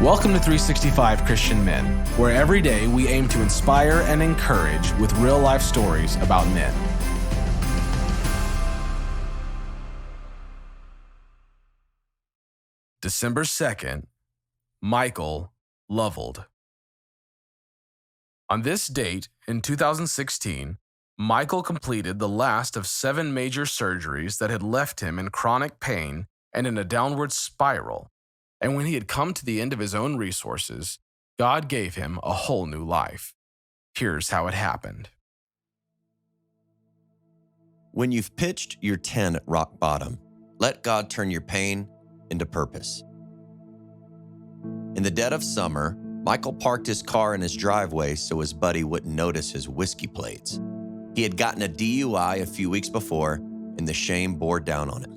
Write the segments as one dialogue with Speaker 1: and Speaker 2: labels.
Speaker 1: Welcome to 365 Christian Men, where every day we aim to inspire and encourage with real-life stories about men. December 2nd, Michael Lovold. On this date in 2016, Michael completed the last of 7 major surgeries that had left him in chronic pain and in a downward spiral. And when he had come to the end of his own resources, God gave him a whole new life. Here's how it happened.
Speaker 2: When you've pitched your tent at rock bottom, let God turn your pain into purpose. In the dead of summer, Michael parked his car in his driveway so his buddy wouldn't notice his whiskey plates. He had gotten a DUI a few weeks before, and the shame bore down on him.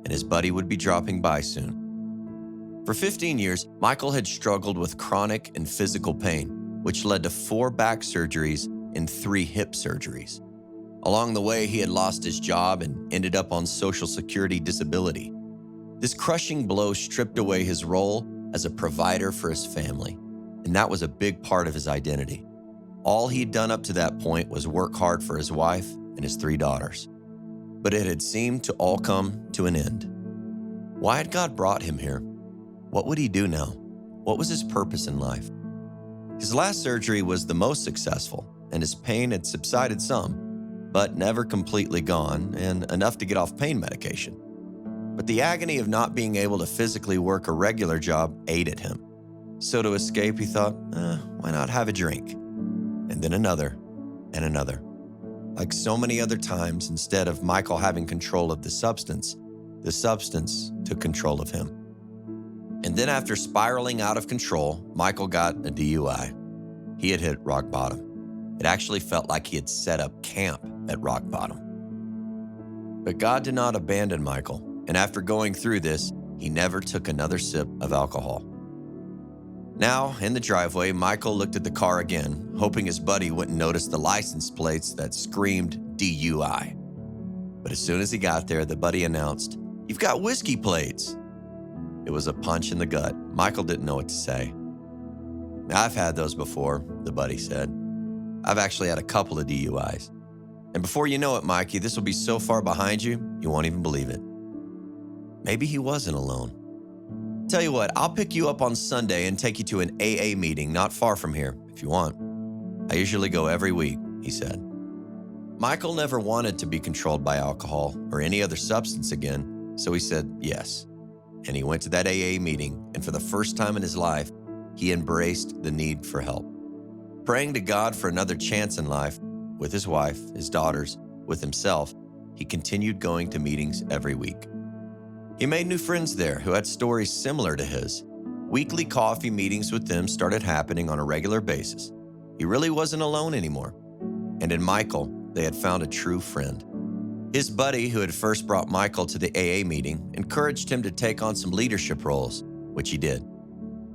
Speaker 2: And his buddy would be dropping by soon. For 15 years, Michael had struggled with chronic and physical pain, which led to 4 back surgeries and 3 hip surgeries. Along the way, he had lost his job and ended up on Social Security disability. This crushing blow stripped away his role as a provider for his family, and that was a big part of his identity. All he'd done up to that point was work hard for his wife and his 3 daughters. But it had seemed to all come to an end. Why had God brought him here? What would he do now? What was his purpose in life? His last surgery was the most successful, and his pain had subsided some, but never completely gone, and enough to get off pain medication. But the agony of not being able to physically work a regular job ate at him. So to escape, he thought, why not have a drink? And then another, and another. Like so many other times, instead of Michael having control of the substance took control of him. And then after spiraling out of control, Michael got a DUI. He had hit rock bottom. It actually felt like he had set up camp at rock bottom. But God did not abandon Michael, and after going through this, he never took another sip of alcohol. Now, in the driveway, Michael looked at the car again, hoping his buddy wouldn't notice the license plates that screamed DUI. But as soon as he got there, the buddy announced, "You've got whiskey plates." It was a punch in the gut. Michael didn't know what to say. "I've had those before," the buddy said. "I've actually had a couple of DUIs. And before you know it, Mikey, this will be so far behind you, you won't even believe it." Maybe he wasn't alone. "Tell you what, I'll pick you up on Sunday and take you to an AA meeting not far from here, if you want. I usually go every week," he said. Michael never wanted to be controlled by alcohol or any other substance again, so he said yes. And he went to that AA meeting, and for the first time in his life, he embraced the need for help. Praying to God for another chance in life, with his wife, his daughters, with himself, he continued going to meetings every week. He made new friends there who had stories similar to his. Weekly coffee meetings with them started happening on a regular basis. He really wasn't alone anymore. And in Michael, they had found a true friend. His buddy, who had first brought Michael to the AA meeting, encouraged him to take on some leadership roles, which he did.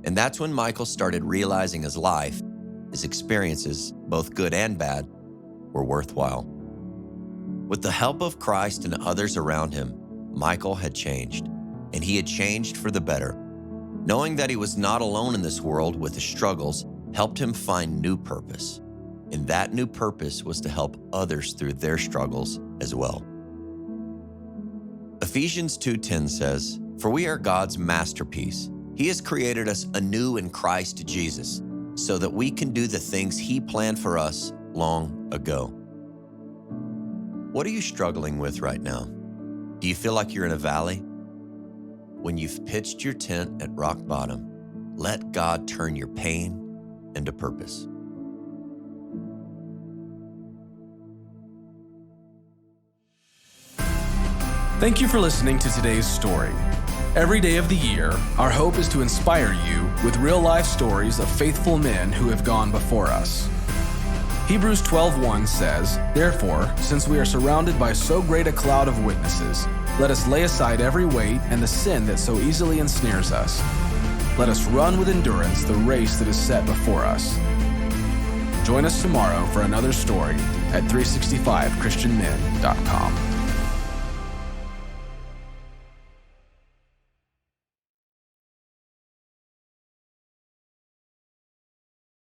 Speaker 2: And that's when Michael started realizing his life, his experiences, both good and bad, were worthwhile. With the help of Christ and others around him, Michael had changed, and he had changed for the better. Knowing that he was not alone in this world with his struggles helped him find new purpose. And that new purpose was to help others through their struggles as well. Ephesians 2:10 says, "For we are God's masterpiece. He has created us anew in Christ Jesus, so that we can do the things He planned for us long ago." What are you struggling with right now? Do you feel like you're in a valley? When you've pitched your tent at rock bottom, let God turn your pain into purpose.
Speaker 1: Thank you for listening to today's story. Every day of the year, our hope is to inspire you with real-life stories of faithful men who have gone before us. Hebrews 12:1 says, "Therefore, since we are surrounded by so great a cloud of witnesses, let us lay aside every weight and the sin that so easily ensnares us. Let us run with endurance the race that is set before us." Join us tomorrow for another story at 365christianmen.com.